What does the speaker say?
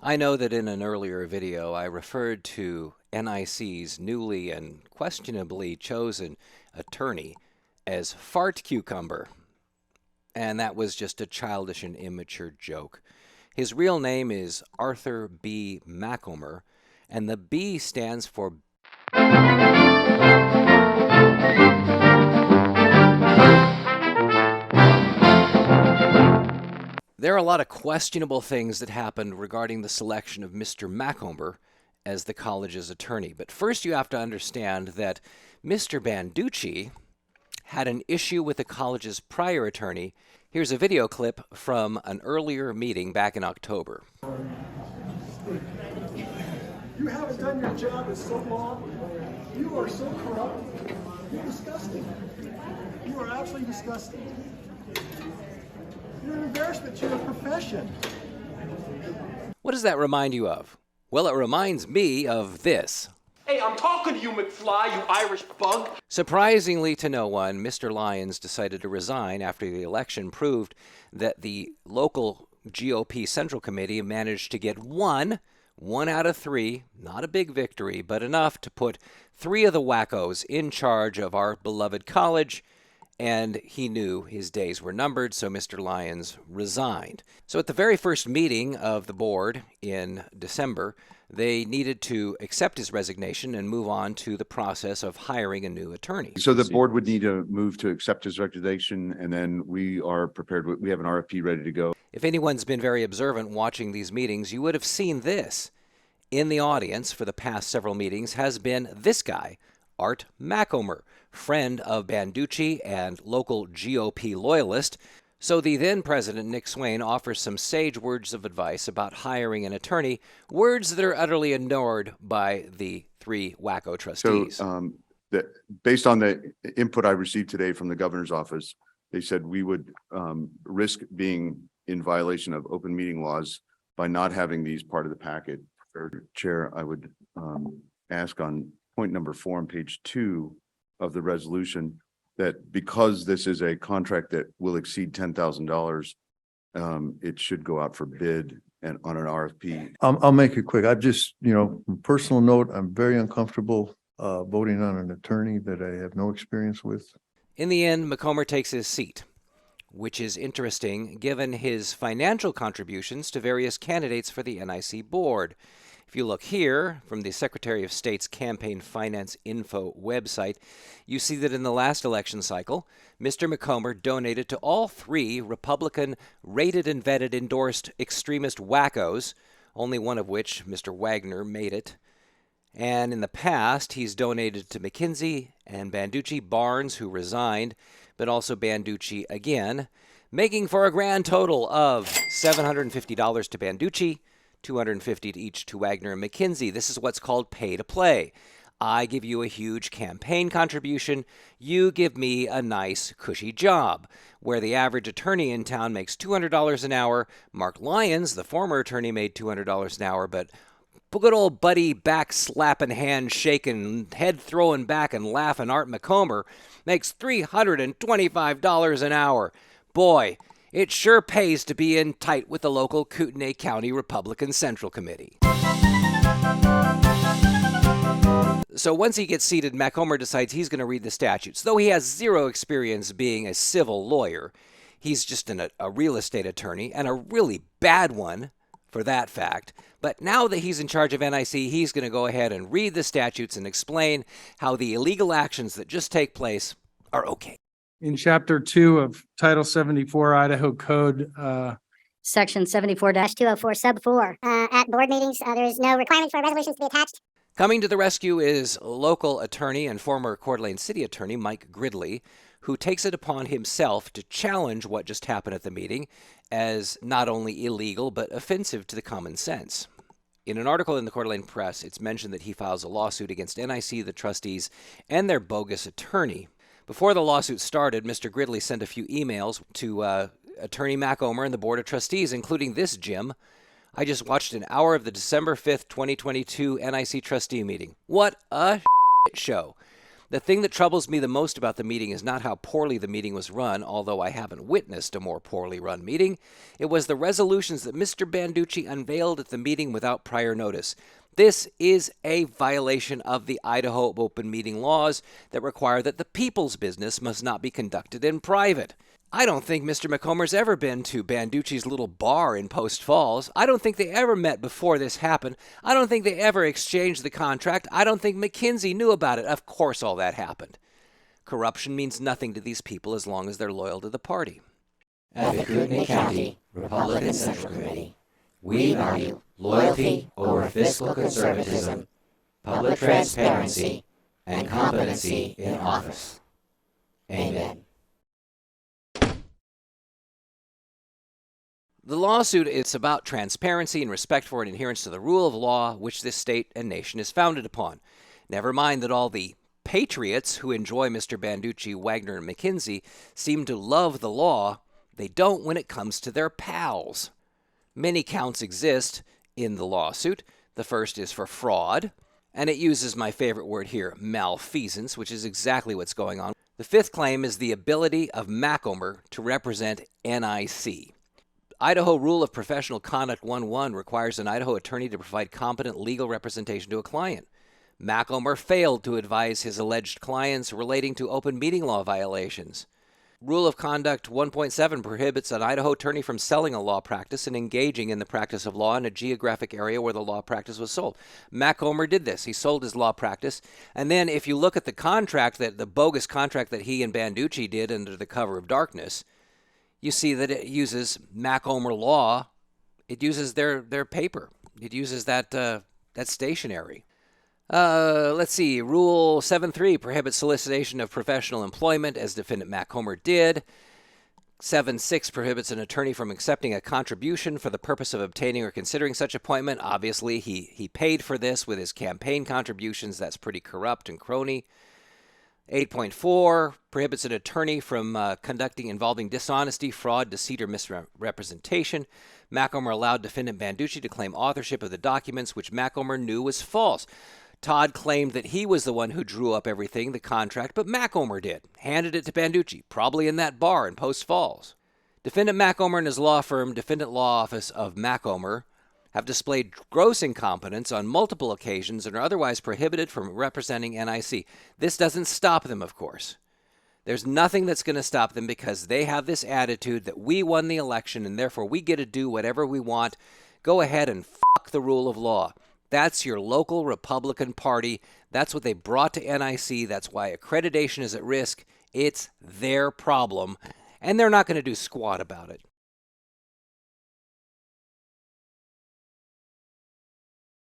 I know that in an earlier video I referred to NIC's newly and questionably chosen attorney as Fart Cucumber, and that was just a childish and immature joke. His real name is Arthur B. Macomber, and the B stands for There are a lot of questionable things that happened regarding the selection of Mr. Macomber as the college's attorney. But first you have to understand that Mr. Banducci had an issue with the college's prior attorney. Here's a video clip from an earlier meeting back in October. You haven't done your job in so long. You are so corrupt. You're disgusting. You are absolutely disgusting. You're an embarrassment to your profession. What does that remind you of? Well, it reminds me of this. Hey, I'm talking to you, McFly, you Irish bug. Surprisingly to no one, Mr. Lyons decided to resign after the election proved that the local GOP Central Committee managed to get one out of three, not a big victory, but enough to put three of the wackos in charge of our beloved college, and he knew his days were numbered, so Mr. Lyons resigned. So at the very first meeting of the board in December, they needed to accept his resignation and move on to the process of hiring a new attorney. So the board would need to move to accept his resignation, and then we are prepared. We have an RFP ready to go. If anyone's been very observant watching these meetings, you would have seen this. In the audience for the past several meetings has been this guy, Art Macomber, friend of Banducci and local GOP loyalist. So the then president, Nick Swain, offers some sage words of advice about hiring an attorney, words that are utterly ignored by the three wacko trustees. So based on the input I received today from the governor's office, they said we would risk being in violation of open meeting laws by not having these part of the packet. Chair, I would ask on point number 4 on page 2 of the resolution that because this is a contract that will exceed $10,000, it should go out for bid and on an RFP. I'll make it quick. I've just, personal note, I'm very uncomfortable voting on an attorney that I have no experience with. In the end, Macomber takes his seat, which is interesting given his financial contributions to various candidates for the NIC board. If you look here from the Secretary of State's Campaign Finance Info website, you see that in the last election cycle, Mr. Macomber donated to all three Republican rated and vetted endorsed extremist wackos, only one of which, Mr. Wagner, made it. And in the past, he's donated to McKinsey and Banducci, Barnes, who resigned, but also Banducci again, making for a grand total of $750 to Banducci, $250 each to Wagner and McKinsey. This is what's called pay to play. I give you a huge campaign contribution. You give me a nice, cushy job. Where the average attorney in town makes $200 an hour, Mark Lyons, the former attorney, made $200 an hour, but good old buddy back-slapping, hand-shaking, head-throwing back and laughing Art Macomber makes $325 an hour. Boy, it sure pays to be in tight with the local Kootenai County Republican Central Committee. So once he gets seated, Macomber decides he's going to read the statutes. Though he has zero experience being a civil lawyer, he's just a real estate attorney, and a really bad one for that fact. But now that he's in charge of NIC, he's going to go ahead and read the statutes and explain how the illegal actions that just take place are okay. In Chapter 2 of Title 74 Idaho Code, Section 74-204 sub 4. At board meetings, there is no requirement for resolutions to be attached. Coming to the rescue is local attorney and former Coeur d'Alene City attorney Mike Gridley, who takes it upon himself to challenge what just happened at the meeting as not only illegal but offensive to the common sense. In an article in the Coeur d'Alene Press, it's mentioned that he files a lawsuit against NIC, the trustees, and their bogus attorney. Before the lawsuit started, Mr. Gridley sent a few emails to Attorney Macomber and the Board of Trustees, including this, Jim. I just watched an hour of the December 5th, 2022 NIC trustee meeting. What a show. The thing that troubles me the most about the meeting is not how poorly the meeting was run, although I haven't witnessed a more poorly run meeting. It was the resolutions that Mr. Banducci unveiled at the meeting without prior notice. This is a violation of the Idaho open meeting laws that require that the people's business must not be conducted in private. I don't think Mr. McComer's ever been to Banducci's little bar in Post Falls. I don't think they ever met before this happened. I don't think they ever exchanged the contract. I don't think McKinsey knew about it. Of course all that happened. Corruption means nothing to these people as long as they're loyal to the party. At the Kootenai County Republican Central Committee, we value loyalty over fiscal conservatism, public transparency, and competency in office. Amen. The lawsuit is about transparency and respect for and adherence to the rule of law which this state and nation is founded upon. Never mind that all the patriots who enjoy Mr. Banducci, Wagner, and McKinsey seem to love the law. They don't when it comes to their pals. Many counts exist in the lawsuit. The first is for fraud, and it uses my favorite word here, malfeasance, which is exactly what's going on. The fifth claim is the ability of Mackomer to represent NIC. Idaho Rule of Professional Conduct 1.1 requires an Idaho attorney to provide competent legal representation to a client. Mackomer failed to advise his alleged clients relating to open meeting law violations. Rule of Conduct 1.7 prohibits an Idaho attorney from selling a law practice and engaging in the practice of law in a geographic area where the law practice was sold. Mackomer did this. He sold his law practice. And then if you look at the contract, the bogus contract that he and Banducci did under the cover of darkness, you see that it uses Mackomer law. It uses their paper. It uses that stationery. Let's see. Rule 7.3 prohibits solicitation of professional employment, as defendant Mackomer did. 7.6 prohibits an attorney from accepting a contribution for the purpose of obtaining or considering such appointment. Obviously, he paid for this with his campaign contributions. That's pretty corrupt and crony. 8.4 prohibits an attorney from conducting involving dishonesty, fraud, deceit, or misrepresentation. Mackomer allowed defendant Banducci to claim authorship of the documents, which Mackomer knew was false. Todd claimed that he was the one who drew up everything, the contract, but Mackomer did. Handed it to Banducci, probably in that bar in Post Falls. Defendant Mackomer and his law firm, Defendant Law Office of Mackomer, have displayed gross incompetence on multiple occasions and are otherwise prohibited from representing NIC. This doesn't stop them, of course. There's nothing that's going to stop them because they have this attitude that we won the election and therefore we get to do whatever we want. Go ahead and fuck the rule of law. That's your local Republican Party. That's what they brought to NIC. That's why accreditation is at risk. It's their problem, and they're not going to do squat about it.